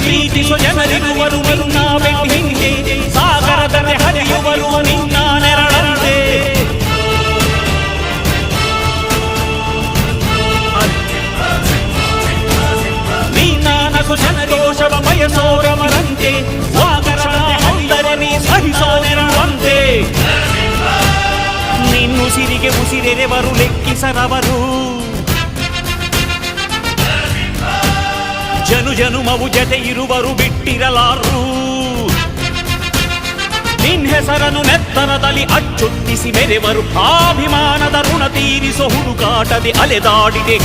ಪ್ರೀತಿಸೋ ಜನರಿರುವರು ನಿನ್ನ ಬೆನ್ನಿಂದೆ, ಸಾಗರದಂತೆ ಹರಿಯುವರು ನಿನ್ನ ನೆರಳಂತೆ. ನೀನಾನಸು ಜನರೋಷವ ಬಯಸೋರಮರಂತೆ, ಸಾಗರ ಅಂದರೆ ನೀ ಸಹಿಸೋ ನೆರಳಂತೆ. ನಿನ್ನುಸಿರಿಗೆ ಉಸಿರೆರೆವರು ಲೆಕ್ಕಿಸರವರು, ಜನುಮವು ಜತೆ ಇರುವರು ಬಿಟ್ಟಿರಲಾರು. ನಿನ್ ಹೆಸರನ್ನು ನೆತ್ತರದಲ್ಲಿ ಅಚ್ಚೊತ್ತಿಸಿ ಮೆರೆವರು, ಆಭಿಮಾನದ ಋಣ ತೀರಿಸೋ ಹುಡುಕಾಟದೆ ಅಲೆದಾಡಿದೆ.